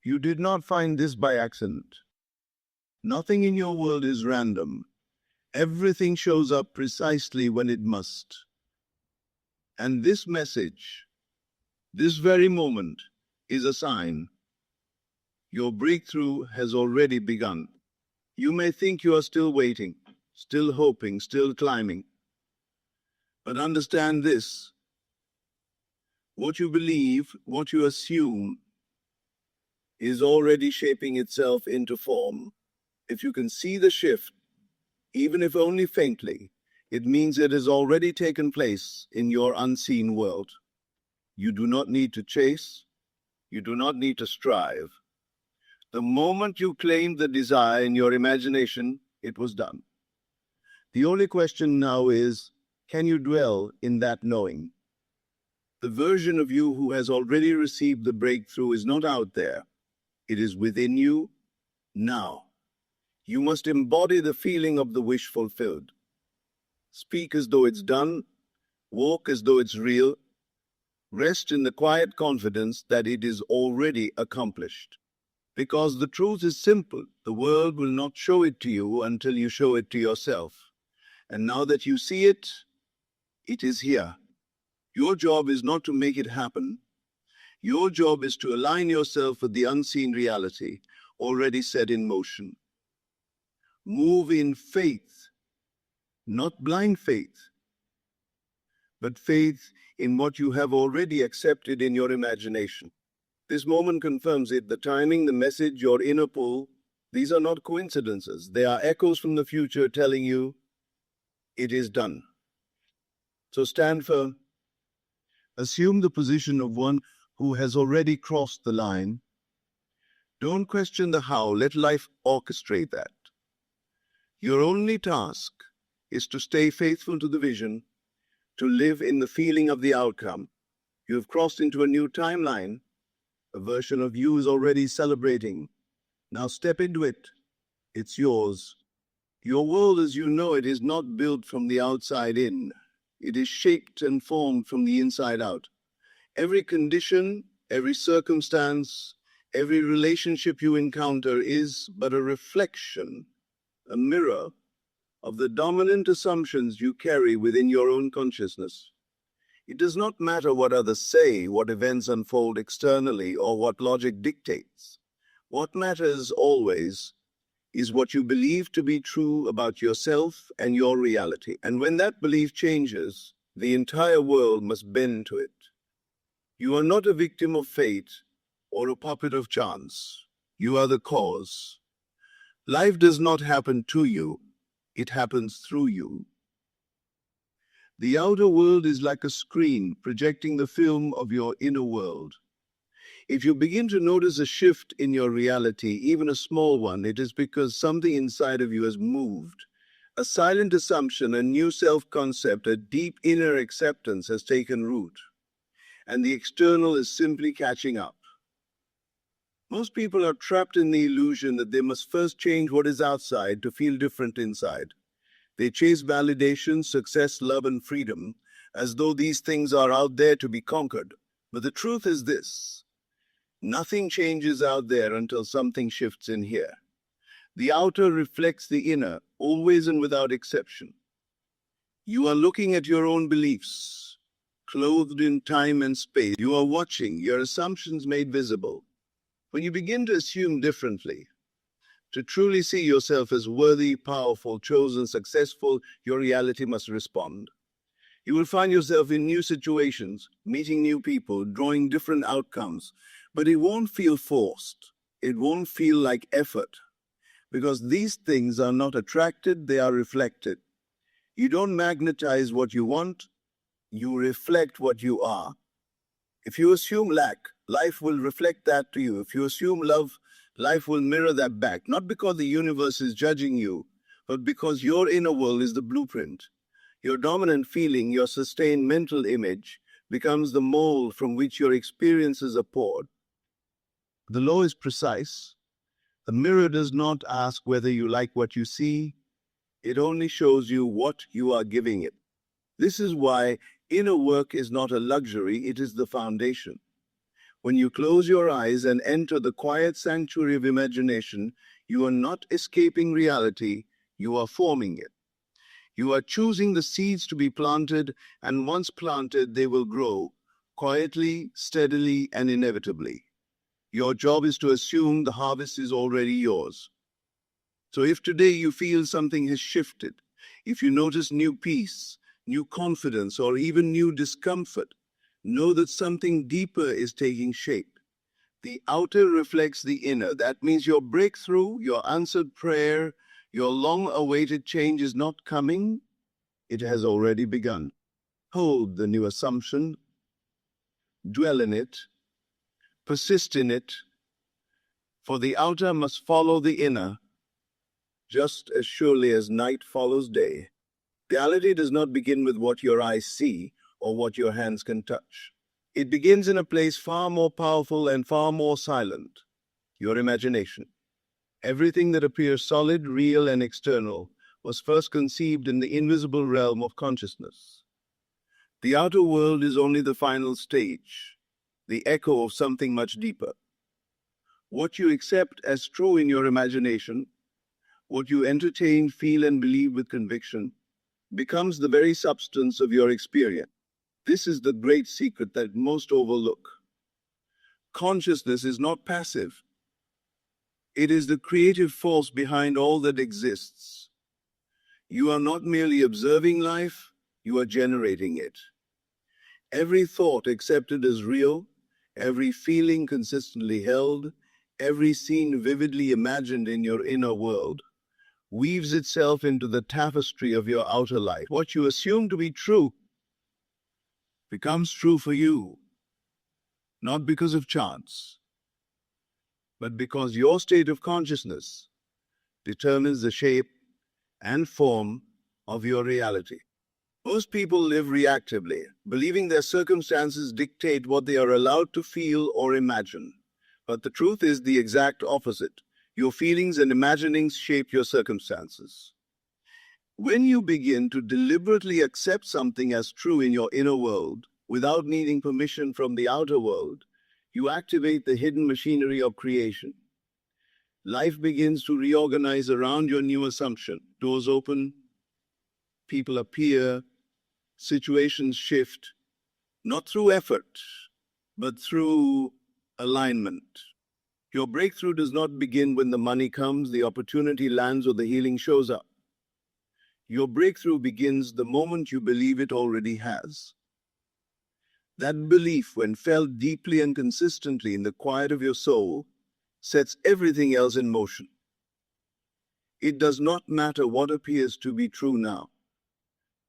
You did not find this by accident. Nothing in your world is random. Everything shows up precisely when it must. And this message, this very moment, is a sign. Your breakthrough has already begun. You may think you are still waiting, still hoping, still climbing. But understand this: what you believe, what you assume, is already shaping itself into form. If you can see the shift, even if only faintly, it means it has already taken place in your unseen world. You do not need to chase. You do not need to strive. The moment you claimed the desire in your imagination, it was done. The only question now is, can you dwell in that knowing? The version of you who has already received the breakthrough is not out there. It is within you now. You must embody the feeling of the wish fulfilled. Speak as though it's done. Walk as though it's real. Rest in the quiet confidence that it is already accomplished. Because the truth is simple. The world will not show it to you until you show it to yourself. And now that you see it, it is here. Your job is not to make it happen. Your job is to align yourself with the unseen reality already set in motion. Move in faith, not blind faith, but faith in what you have already accepted in your imagination. This moment confirms it. The timing, the message, your inner pull, these are not coincidences. They are echoes from the future telling you it is done. So stand firm. Assume the position of one who has already crossed the line. Don't question the how. Let life orchestrate that. Your only task is to stay faithful to the vision, to live in the feeling of the outcome. You have crossed into a new timeline. A version of you is already celebrating. Now step into it. It's yours. Your world as you know it is not built from the outside in. It is shaped and formed from the inside out. Every condition, every circumstance, every relationship you encounter is but a reflection, a mirror of the dominant assumptions you carry within your own consciousness. It does not matter what others say, what events unfold externally, or what logic dictates. What matters always is what you believe to be true about yourself and your reality. And when that belief changes, the entire world must bend to it. You are not a victim of fate or a puppet of chance. You are the cause. Life does not happen to you. It happens through you. The outer world is like a screen projecting the film of your inner world. If you begin to notice a shift in your reality, even a small one, it is because something inside of you has moved. A silent assumption, a new self-concept, a deep inner acceptance has taken root, and the external is simply catching up. Most people are trapped in the illusion that they must first change what is outside to feel different inside. They chase validation, success, love, and freedom as though these things are out there to be conquered. But the truth is this: nothing changes out there until something shifts in here. The outer reflects the inner, always and without exception. You are looking at your own beliefs, clothed in time and space. You are watching your assumptions made visible. When you begin to assume differently, to truly see yourself as worthy, powerful, chosen, successful, your reality must respond. You will find yourself in new situations, meeting new people, drawing different outcomes, but it won't feel forced. It won't feel like effort, because these things are not attracted, they are reflected. You don't magnetize what you want, you reflect what you are. If you assume lack, life will reflect that to you. If you assume love, life will mirror that back, not because the universe is judging you, but because your inner world is the blueprint. Your dominant feeling, your sustained mental image, becomes the mold from which your experiences are poured. The law is precise. The mirror does not ask whether you like what you see. It only shows you what you are giving it. This is why inner work is not a luxury, it is the foundation. When you close your eyes and enter the quiet sanctuary of imagination, you are not escaping reality, you are forming it. You are choosing the seeds to be planted, and once planted, they will grow, quietly, steadily, and inevitably. Your job is to assume the harvest is already yours. So if today you feel something has shifted, if you notice new peace, new confidence, or even new discomfort, know that something deeper is taking shape. The outer reflects the inner. That means your breakthrough, your answered prayer, your long-awaited change is not coming. It has already begun. Hold the new assumption, dwell in it, persist in it, for the outer must follow the inner, just as surely as night follows day. Reality does not begin with what your eyes see or what your hands can touch. It begins in a place far more powerful and far more silent, your imagination. Everything that appears solid, real, and external was first conceived in the invisible realm of consciousness. The outer world is only the final stage, the echo of something much deeper. What you accept as true in your imagination, what you entertain, feel, and believe with conviction, becomes the very substance of your experience. This is the great secret that most overlook. Consciousness is not passive. It is the creative force behind all that exists. You are not merely observing life, you are generating it. Every thought accepted as real, every feeling consistently held, every scene vividly imagined in your inner world, weaves itself into the tapestry of your outer life. What you assume to be true becomes true for you, not because of chance, but because your state of consciousness determines the shape and form of your reality. Most people live reactively, believing their circumstances dictate what they are allowed to feel or imagine. But the truth is the exact opposite. Your feelings and imaginings shape your circumstances. When you begin to deliberately accept something as true in your inner world, without needing permission from the outer world, you activate the hidden machinery of creation. Life begins to reorganize around your new assumption. Doors open, people appear, situations shift, not through effort, but through alignment. Your breakthrough does not begin when the money comes, the opportunity lands, or the healing shows up. Your breakthrough begins the moment you believe it already has. That belief, when felt deeply and consistently in the quiet of your soul, sets everything else in motion. It does not matter what appears to be true now.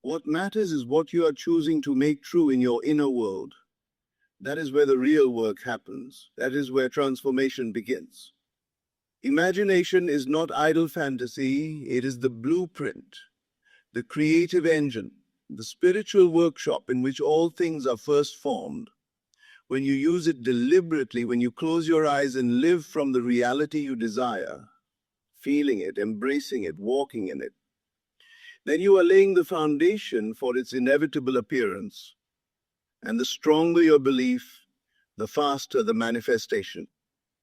What matters is what you are choosing to make true in your inner world. That is where the real work happens. That is where transformation begins. Imagination is not idle fantasy, it is the blueprint, the creative engine, the spiritual workshop in which all things are first formed. When you use it deliberately, when you close your eyes and live from the reality you desire, feeling it, embracing it, walking in it, then you are laying the foundation for its inevitable appearance. And the stronger your belief, the faster the manifestation.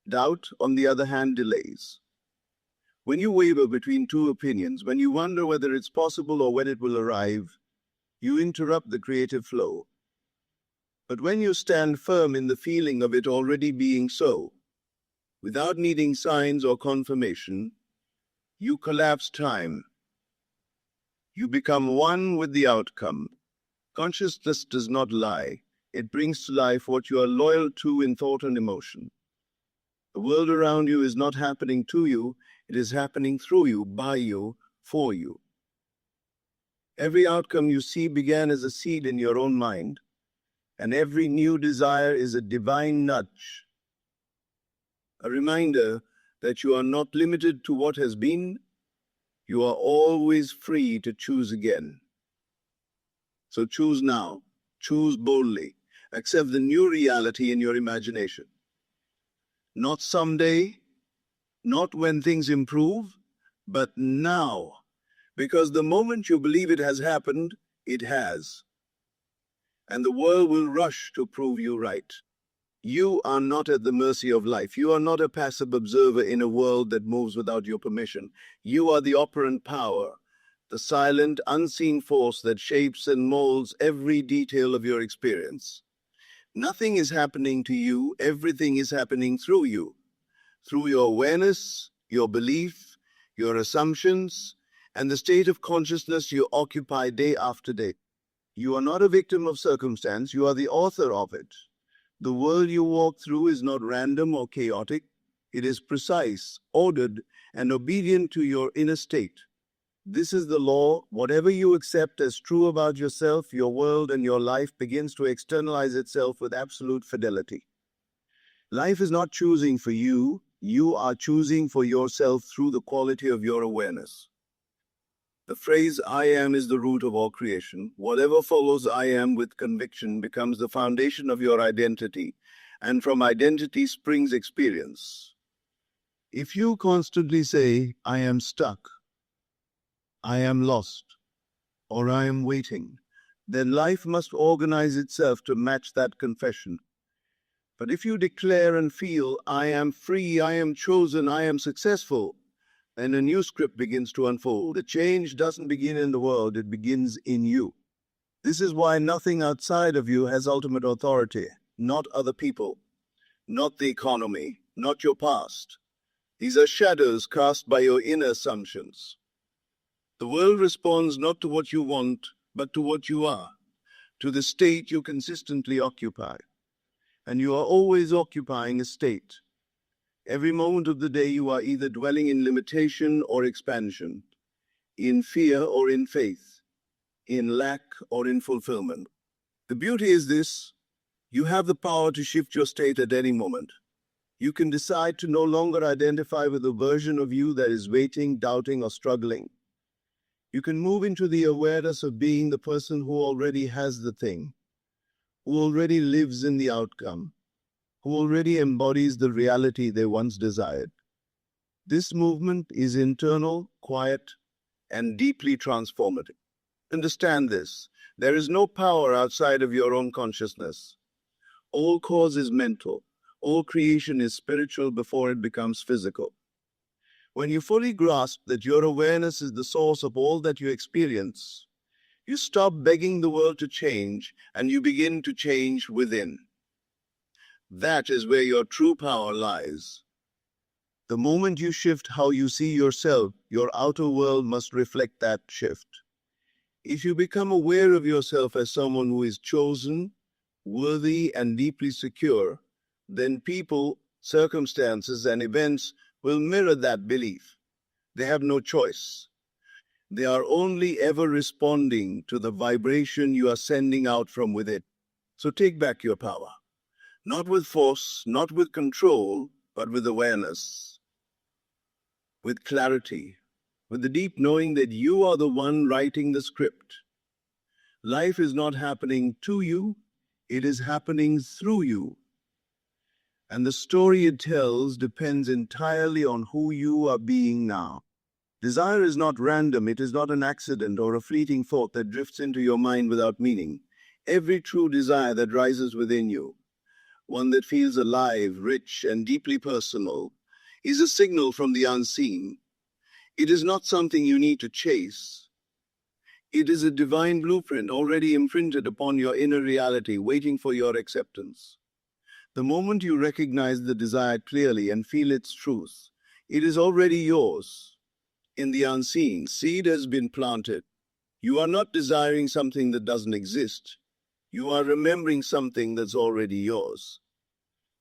Doubt, on the other hand, delays. When you waver between two opinions, when you wonder whether it's possible or when it will arrive, you interrupt the creative flow. But when you stand firm in the feeling of it already being so, without needing signs or confirmation, you collapse time. You become one with the outcome. Consciousness does not lie. It brings to life what you are loyal to in thought and emotion. The world around you is not happening to you, it is happening through you, by you, for you. Every outcome you see began as a seed in your own mind, and every new desire is a divine nudge, a reminder that you are not limited to what has been, you are always free to choose again. So choose now, choose boldly, accept the new reality in your imagination. Not someday, not when things improve, but now. Because the moment you believe it has happened, it has. And the world will rush to prove you right. You are not at the mercy of life. You are not a passive observer in a world that moves without your permission. You are the operant power, the silent, unseen force that shapes and molds every detail of your experience. Nothing is happening to you, everything is happening through you, through your awareness, your belief, your assumptions, and the state of consciousness you occupy day after day. You are not a victim of circumstance, you are the author of it. The world you walk through is not random or chaotic. It is precise, ordered, and obedient to your inner state. This is the law. Whatever you accept as true about yourself, your world, and your life begins to externalize itself with absolute fidelity. Life is not choosing for you. You are choosing for yourself through the quality of your awareness. The phrase "I am" is the root of all creation. Whatever follows "I am" with conviction becomes the foundation of your identity, and from identity springs experience. If you constantly say, "I am stuck," "I am lost," or "I am waiting," then life must organize itself to match that confession. But if you declare and feel, "I am free, I am chosen, I am successful," then a new script begins to unfold. The change doesn't begin in the world, it begins in you. This is why nothing outside of you has ultimate authority, not other people, not the economy, not your past. These are shadows cast by your inner assumptions. The world responds not to what you want, but to what you are, to the state you consistently occupy. And you are always occupying a state. Every moment of the day you are either dwelling in limitation or expansion, in fear or in faith, in lack or in fulfillment. The beauty is this: you have the power to shift your state at any moment. You can decide to no longer identify with a version of you that is waiting, doubting, or struggling. You can move into the awareness of being the person who already has the thing, who already lives in the outcome, who already embodies the reality they once desired. This movement is internal, quiet, and deeply transformative. Understand this: there is no power outside of your own consciousness. All cause is mental. All creation is spiritual before it becomes physical. When you fully grasp that your awareness is the source of all that you experience, you stop begging the world to change and you begin to change within. That is where your true power lies. The moment you shift how you see yourself, your outer world must reflect that shift. If you become aware of yourself as someone who is chosen, worthy, and deeply secure, then people, circumstances, and events will mirror that belief. They have no choice. They are only ever responding to the vibration you are sending out from within. So take back your power. Not with force, not with control, but with awareness, with clarity, with the deep knowing that you are the one writing the script. Life is not happening to you, it is happening through you. And the story it tells depends entirely on who you are being now. Desire is not random, it is not an accident or a fleeting thought that drifts into your mind without meaning. Every true desire that rises within you, one that feels alive, rich, and deeply personal, is a signal from the unseen. It is not something you need to chase. It is a divine blueprint already imprinted upon your inner reality, waiting for your acceptance. The moment you recognize the desire clearly and feel its truth, it is already yours. In the unseen, seed has been planted. You are not desiring something that doesn't exist. You are remembering something that's already yours.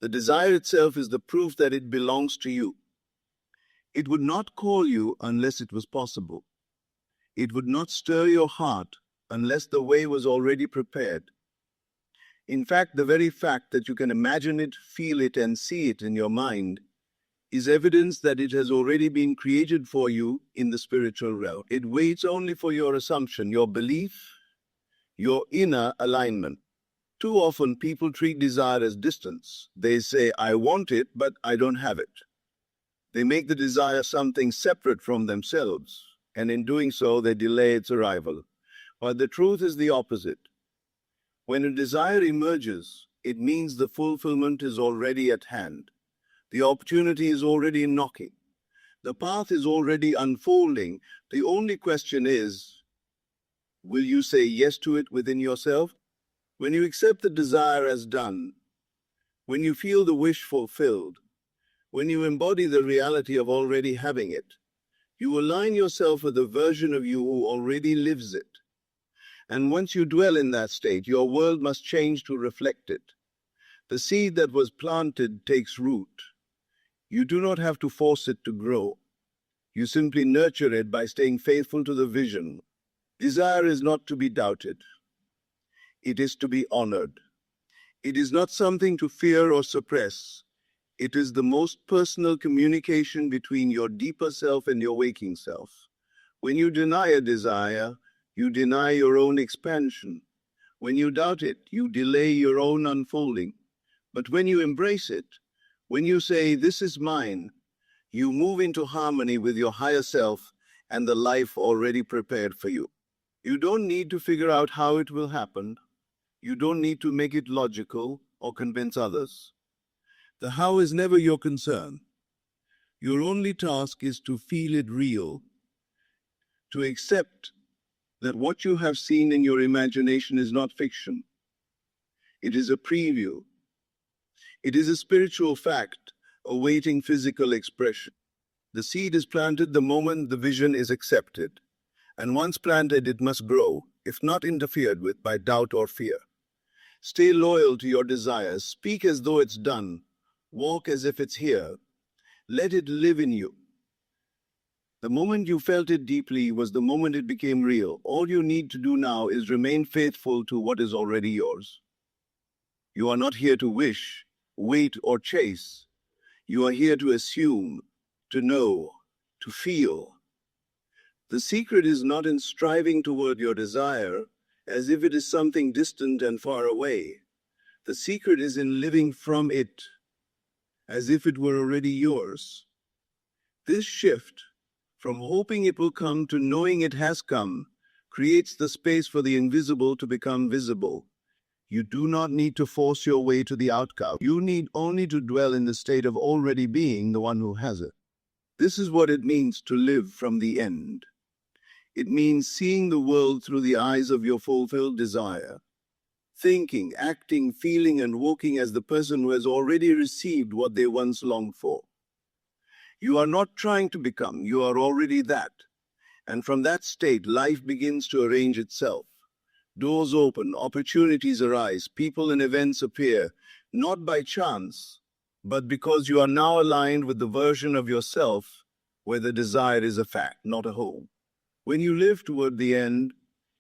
The desire itself is the proof that it belongs to you. It would not call you unless it was possible. It would not stir your heart unless the way was already prepared. In fact, the very fact that you can imagine it, feel it, and see it in your mind is evidence that it has already been created for you in the spiritual realm. It waits only for your assumption, your belief, your inner alignment. Too often, people treat desire as distance. They say, "I want it, but I don't have it." They make the desire something separate from themselves, and in doing so, they delay its arrival. But the truth is the opposite. When a desire emerges, It means the fulfillment is already at hand. The opportunity is already knocking. The path is already unfolding. The only question is, will you say yes to it within yourself? When you accept the desire as done, when you feel the wish fulfilled, when you embody the reality of already having it, you align yourself with the version of you who already lives it. And once you dwell in that state, your world must change to reflect it. The seed that was planted takes root. You do not have to force it to grow. You simply nurture it by staying faithful to the vision. Desire is not to be doubted. It is to be honored. It is not something to fear or suppress. It is the most personal communication between your deeper self and your waking self. When you deny a desire, you deny your own expansion. When you doubt it, you delay your own unfolding. But when you embrace it, when you say, "This is mine," you move into harmony with your higher self and the life already prepared for you. You don't need to figure out how it will happen. You don't need to make it logical or convince others. The how is never your concern. Your only task is to feel it real, to accept that what you have seen in your imagination is not fiction. It is a preview. It is a spiritual fact awaiting physical expression. The seed is planted the moment the vision is accepted, and once planted, it must grow, if not interfered with by doubt or fear. Stay loyal to your desires. Speak as though it's done. Walk as if it's here. Let it live in you. The moment you felt it deeply was the moment it became real. All you need to do now is remain faithful to what is already yours. You are not here to wish, wait, or chase. You are here to assume, to know, to feel. The secret is not in striving toward your desire as if it is something distant and far away. The secret is in living from it as if it were already yours. This shift, from hoping it will come to knowing it has come, creates the space for the invisible to become visible. You do not need to force your way to the outcome. You need only to dwell in the state of already being the one who has it. This is what it means to live from the end. It means seeing the world through the eyes of your fulfilled desire, thinking, acting, feeling, and walking as the person who has already received what they once longed for. You are not trying to become, you are already that. And from that state, life begins to arrange itself. Doors open, opportunities arise, people and events appear, not by chance, but because you are now aligned with the version of yourself where the desire is a fact, not a hope. When you live toward the end,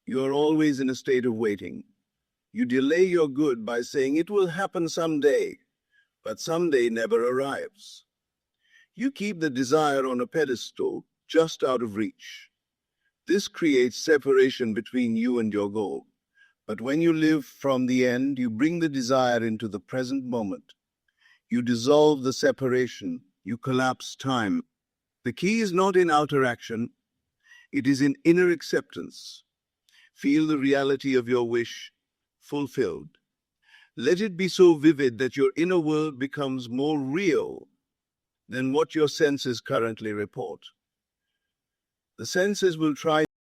you are always in a state of waiting. You delay your good by saying it will happen someday, but someday never arrives. You keep the desire on a pedestal, just out of reach. This creates separation between you and your goal. But when you live from the end, you bring the desire into the present moment. You dissolve the separation. You collapse time. The key is not in outer action. It is in inner acceptance. Feel the reality of your wish fulfilled. Let it be so vivid that your inner world becomes more real than what your senses currently report. The senses will try